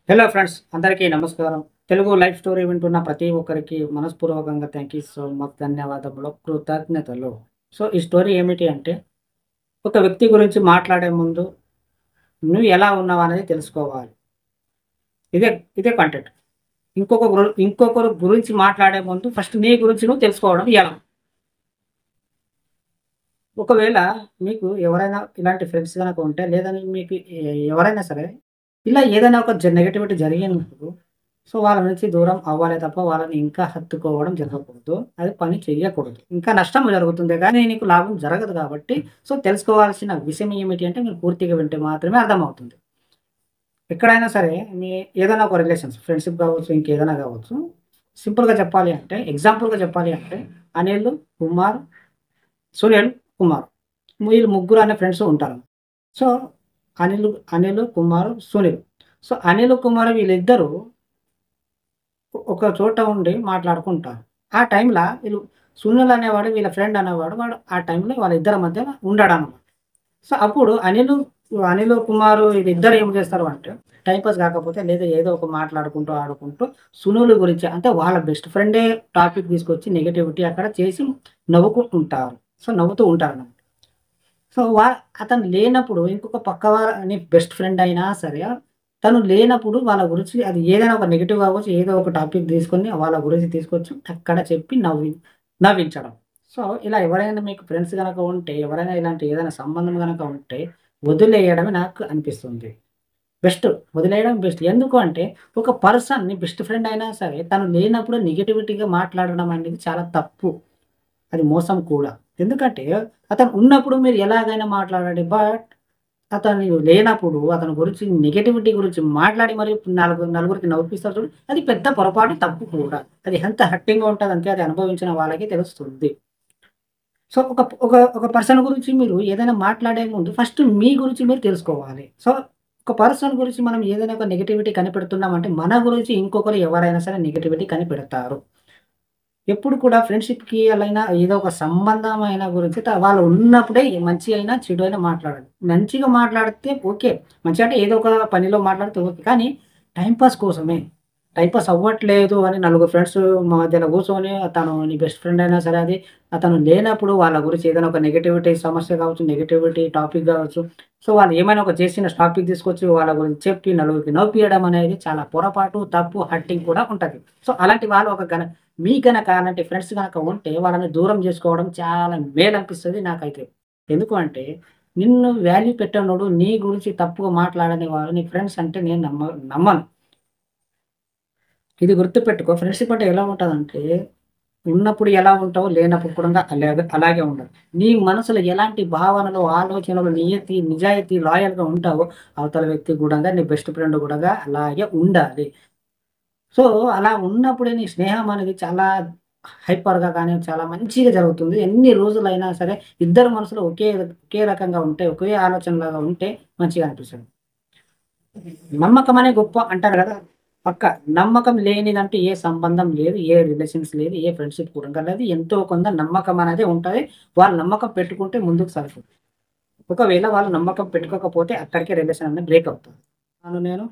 Hello friends, అందరికీ నమస్కారం. Telugu life story వింటున్న ప్రతి ఒక్కరికి మనస్పూర్వకంగా థ్యాంక్ యూ సో మచ్, ధన్యవాదములు, కృతజ్ఞతలు. సో, ఈ స్టోరీ ఏమిటి అంటే, ఒక వ్యక్తి గురించి మాట్లాడే ముందు నువ్వు ఎలా ఉన్నావు అనేది తెలుసుకోవాలి. ఇదే ఇదే కంటెంట్. ఇంకొకరు గురించి మాట్లాడే ముందు ఫస్ట్ నీ గురించి నువ్వు తెలుసుకోవడం ఎలా. ఒకవేళ మీకు ఎవరైనా ఇలాంటి ఫ్రెండ్స్ గనక ఉంటే, లేదని మీకు ఎవరైనా సరే ఇలా ఏదైనా ఒక నెగటివిటీ జరిగినప్పుడు, సో, వాళ్ళ నుంచి దూరం అవ్వాలే తప్ప వాళ్ళని ఇంకా హత్తుకోవడం జరగకూడదు. అది పని చెయ్యకూడదు. ఇంకా నష్టం జరుగుతుంది గానీ నీకు లాభం జరగదు కాబట్టి, సో, తెలుసుకోవాల్సిన విషయం ఏమిటి అంటే మీరు పూర్తిగా వింటే మాత్రమే అర్థమవుతుంది. ఎక్కడైనా సరే ఏదైనా ఒక రిలేషన్స్ ఫ్రెండ్‌షిప్ కావచ్చు, ఇంకేదైనా కావచ్చు. సింపుల్‌గా చెప్పాలి అంటే, ఎగ్జాంపుల్‌గా చెప్పాలి అంటే అనిల్, కుమార్, సునీల్, కుమార్, వీళ్ళు ముగ్గురు అనే ఫ్రెండ్స్ ఉంటారు. సో, అనిల్, కుమార్, సునీల్. సో, అనిల్, కుమార్ వీళ్ళిద్దరూ ఒక చోట ఉండి మాట్లాడుకుంటారు. ఆ టైంల సునీల్ అనేవాడు వీళ్ళ ఫ్రెండ్ అనేవాడు వాడు ఆ టైంలో వాళ్ళిద్దరి మధ్య ఉండడనమాట. సో, అప్పుడు అనిల్, కుమారు వీళ్ళిద్దరు ఏం చేస్తారు అంటే టైమ్ పాస్ కాకపోతే లేదా ఏదో ఒక మాట్లాడుకుంటూ, ఆడుకుంటూ సునీల్ గురించి అంటే వాళ్ళ బెస్ట్ ఫ్రెండే టాపిక్ తీసుకొచ్చి నెగటివిటీ అక్కడ చేసి నవ్వుకుంటుంటారు. సో, నవ్వుతూ ఉంటారనమాట. సో, అతను లేనప్పుడు ఇంకొక పక్క నీ బెస్ట్ ఫ్రెండ్ అయినా సరే, తను లేనప్పుడు వాళ్ళ గురించి అది ఏదైనా ఒక నెగెటివ్ అవ్వచ్చు, ఏదో ఒక టాపిక్ తీసుకొని వాళ్ళ గురించి తీసుకొచ్చి అక్కడ చెప్పి నవ్వించడం. సో, ఇలా ఎవరైనా మీకు ఫ్రెండ్స్ గనక ఉంటే, ఎవరైనా ఇలాంటి ఏదైనా సంబంధం గనక ఉంటే, వదిలేయడమే నాకు అనిపిస్తుంది. బెస్ట్. వదిలేయడం బెస్ట్. ఎందుకు అంటే, ఒక పర్సన్ నీ బెస్ట్ ఫ్రెండ్ అయినా సరే, తను లేనప్పుడు నెగటివిటీగా మాట్లాడడం అనేది చాలా తప్పు. అది మోసం కూడా. ఎందుకంటే అతను ఉన్నప్పుడు మీరు ఎలాగైనా మాట్లాడండి. బట్ అతను లేనప్పుడు అతని గురించి నెగటివిటీ గురించి మాట్లాడి మరి నలుగురికి నవ్విపిస్తారు చూడు. అది పెద్ద పొరపాటు, తప్పు కూడా. అది ఎంత హర్టింగ్‌గా ఉంటదంటే అది అనుభవించిన వాళ్ళకే తెలుస్తుంది. సో, ఒక పర్సన్ గురించి మీరు ఏదైనా మాట్లాడే ముందు ఫస్ట్ మీ గురించి మీరు తెలుసుకోవాలి. సో, ఒక పర్సన్ గురించి మనం ఏదైనా ఒక నెగటివిటీ కనిపెడుతున్నామంటే మన గురించి ఇంకొకరు ఎవరైనా సరే నెగటివిటీ కనిపెడతారు. ఎప్పుడు కూడా ఫ్రెండ్‌షిప్‌కి అలాయినా ఏదో ఒక సంబంధమైన గురించి వాళ్ళు ఉన్నప్పుడే మంచి అయినా, చెడు అయినా మాట్లాడాలి. మంచిగా మాట్లాడితే ఓకే. మంచిగా అంటే ఏదో ఒక పనిలో మాట్లాడితే ఓకే. కానీ టైమ్ పాస్ కోసమే. టైమ్ పాస్ అవ్వట్లేదు అని నలుగురు ఫ్రెండ్స్ మధ్యలో కూర్చొని తను నీ బెస్ట్ ఫ్రెండ్ అయినా సరే అది అతను లేనప్పుడు వాళ్ళ గురించి ఏదైనా ఒక నెగటివిటీ సమస్య కావచ్చు, నెగటివిటీ టాపిక్ కావచ్చు. సో, వాళ్ళు ఏమైనా ఒక చేసిన టాపిక్ తీసుకొచ్చి వాళ్ళ గురించి చెప్పి నలుగురికి నవ్వియడం అనేది చాలా పొరపాటు, తప్పు, హర్టింగ్ కూడా ఉంటది. సో, అలాంటి వాళ్ళు మీ గనక అలాంటి ఫ్రెండ్స్ గనక ఉంటే వాళ్ళని దూరం జేసుకోవడం చాలా మేలనిపిస్తది నాకైతే. ఎందుకు అంటే, నిన్ను వాల్యూ పెట్టనోడు నీ గురించి తప్పుగా మాట్లాడని వాడు నీ ఫ్రెండ్స్ అంటే నేను నమ్మను. ఇది గుర్తుపెట్టుకో. ఫ్రెండ్‌షిప్ అంటే ఎలా ఉంటదంటే, ఉన్నప్పుడు ఎలా ఉంటావో లేనప్పుడు కూడా అలాగే ఉండాలి. నీ మనసులో ఎలాంటి భావనలు, ఆలోచనలు, నిజాయితీ, లాయల్‌గా ఉంటావో అవతల వ్యక్తి గూడంగా నీ బెస్ట్ ఫ్రెండ్ గూడంగా అలాగే ఉండాలి. సో, అలా ఉన్నప్పుడే నీ స్నేహం అనేది చాలా హైపర్‌గా గాని, చాలా మంచిగా జరుగుతుంది. ఎన్ని రోజులైనా సరే ఇద్దరి మనసులు ఒకే రకంగా ఉంటే, ఒకే ఆలోచనలాగా ఉంటే మంచిగా అనిపిస్తది. నమ్మకం అనే గొప్ప అంటారు గదా! పక్కా. నమ్మకం లేనిదంటూ ఏ సంబంధం లేదు. ఏ రిలేషన్స్ లేదు. ఏ ఫ్రెండ్‌షిప్ కూడా లేదు. ఎంతో కొంత నమ్మకం అనేది ఉంటది. వాళ్ళు నమ్మకం పెట్టుకుంటే ముందుకు సాగుతుంది. ఒకవేళ వాళ్ళు నమ్మకం పెట్టుకోకపోతే అక్కడికే రిలేషన్ అనేది బ్రేక్ అవుతుంది. నేను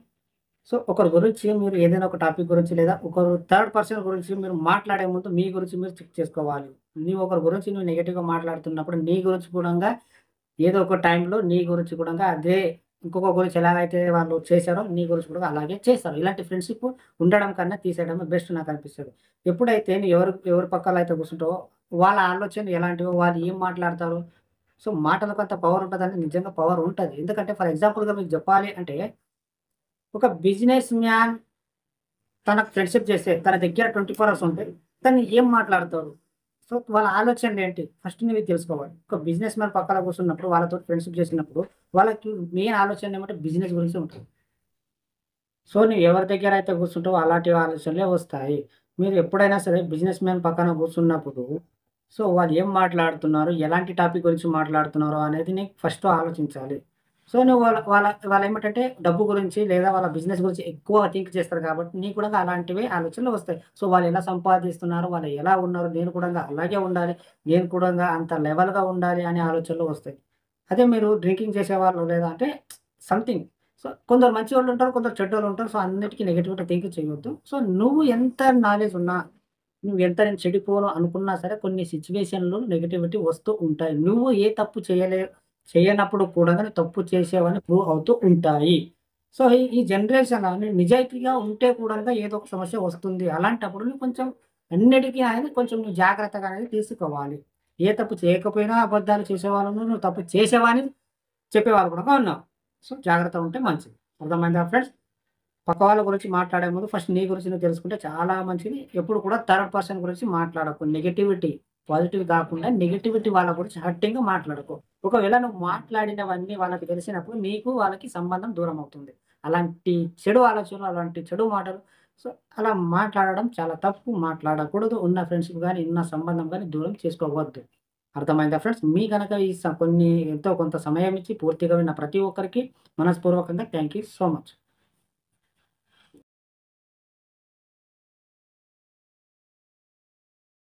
సో, ఒకరి గురించి మీరు ఏదైనా ఒక టాపిక్ గురించి లేదా ఒకరు థర్డ్ పర్సన్ గురించి మీరు మాట్లాడే ముందు మీ గురించి మీరు చెక్ చేసుకోవాలి. ఒకరి గురించి నువ్వు నెగెటివ్‌గా మాట్లాడుతున్నప్పుడు నీ గురించి కూడంగా ఏదో ఒక టైంలో నీ గురించి కూడంగా అదే ఇంకొక గురించి ఎలాగైతే వాళ్ళు చేశారో నీ గురించి కూడా అలాగే చేస్తారు. ఇలాంటి ఫ్రెండ్‌షిప్ ఉండడం కన్నా తీసేయడమే బెస్ట్ నాకనిపిస్తది. ఎప్పుడైతే నువ్వు ఎవరి పక్కల అయితే కూర్చుంటావో వాళ్ళ ఆలోచనలు ఎలాంటివో, వాళ్ళు ఏం మాట్లాడతారు. సో, మాటలకు అంత పవర్ ఉంటదంటే నిజంగా పవర్ ఉంటది. ఎందుకంటే ఫర్ ఎగ్జాంపుల్‌గా మీకు చెప్పాలి అంటే ఒక బిజినెస్ మ్యాన్ తనకు ఫ్రెండ్‌షిప్ చేస్తే, తన దగ్గర 24 అవర్స్ ఉంటే, తను ఏం మాట్లాడతారు? సో, వాళ్ళ ఆలోచనలేంటి? ఫస్ట్ నువ్వు ఇది తెలుసుకోవాలి. ఒక బిజినెస్ మ్యాన్ పక్కన కూర్చున్నప్పుడు, వాళ్ళతోటి ఫ్రెండ్‌షిప్ చేసినప్పుడు, వాళ్ళకి మెయిన్ ఆలోచన ఏమంటే బిజినెస్ గురించే ఉంటది. సో, నువ్వు ఎవరి దగ్గర అయితే కూర్చుంటావో అలాంటి ఆలోచనలే వస్తాయి. మీరు ఎప్పుడైనా సరే బిజినెస్ మ్యాన్ పక్కన కూర్చున్నప్పుడు, సో, వాళ్ళు ఏం మాట్లాడుతున్నారు? ఎలాంటి టాపిక్ గురించి మాట్లాడుతున్నారో అనేది నీకు ఫస్ట్ ఆలోచించాలి. సో, నువ్వు వాళ్ళేమిటంటే డబ్బు గురించి లేదా వాళ్ళ బిజినెస్ గురించి ఎక్కువ థింక్ చేస్తారు కాబట్టి నీకు కూడా అలాంటివే ఆలోచనలు వస్తాయి. సో, వాళ్ళు ఎలా సంపాదిస్తున్నారు? వాళ్ళు ఎలా ఉన్నారు? నేను కూడా అలాగే ఉండాలి. నేను కూడా అంత లెవెల్‌గా ఉండాలి అనే ఆలోచనలు వస్తాయి. అదే మీరు డ్రింకింగ్ చేసేవాళ్ళు లేదా అంటే సంథింగ్ సో, కొందరు మంచివాళ్ళుంటారు. కొందరు చెడ్డోళ్ళుంటారు. సో, అన్నిటికి నెగెటివిటీ థింక్ చేయొద్దు. సో, నువ్వు ఎంత నాలెడ్జ్ ఉన్నా, నువ్వెంత నేను చెడిపోను అనుకున్నా సరే కొన్ని సిట్యుయేషన్‌లో నెగటివిటీ వస్తూ ఉంటాయి. నువ్వు ఏ తప్పు చేయనప్పుడు కూడా గాని తప్పు చేసావని ప్రూవ్ అవుతూ ఉంటాయి. సో, ఈ జనరేషన్‌లోని నిజాయితీగా ఉంటే కూడంగా ఏదో ఒక సమస్య వస్తుంది. అలాంటప్పుడు నువ్వు కొంచెం అన్నిటికి అనేది కొంచెం నువ్వు జాగ్రత్తగా అనేది తీసుకోవాలి. ఏ తప్పు చేయకపోయినా అబద్ధాలు చేసేవాళ్ళను, నువ్వు తప్పు చేసావని చెప్పేవాళ్ళు కూడా ఉన్నాం. సో, జాగ్రత్తగా ఉంటే మంచిది. అర్థమైందా ఫ్రెండ్స్? పక్క వాళ్ళ గురించి మాట్లాడే ముందు ఫస్ట్ నీ గురించి నువ్వు తెలుసుకుంటే చాలా మంచిది. ఎప్పుడు కూడా థర్డ్ పర్సన్ గురించి మాట్లాడకు. నెగటివిటీ, పాజిటివ్ కాకుండా నెగటివిటీ వాళ్ళ గురించి హర్టింగ్‌గా మాట్లాడకు. ఒకవేళ నువ్వు మాట్లాడినవన్నీ వాళ్ళకి తెలిసినప్పుడు నీకు వాళ్ళకి సంబంధం దూరం అవుతుంది. అలాంటి చెడు ఆలోచనలు, అలాంటి చెడు మాటలు సో, అలా మాట్లాడడం చాలా తప్పు. మాట్లాడకూడదు. ఉన్న ఫ్రెండ్‌షిప్ గాని, ఉన్న సంబంధం గాని దూరం చేసుకోవద్దు. అర్థమైందా ఫ్రెండ్స్? మీ గనక ఈ కొన్ని ఎంతో కొంత సమయం ఇచ్చి పూర్తిగా విన్న ప్రతి ఒక్కరికి మనస్పూర్వకంగా థాంక్ యూ సో మచ్.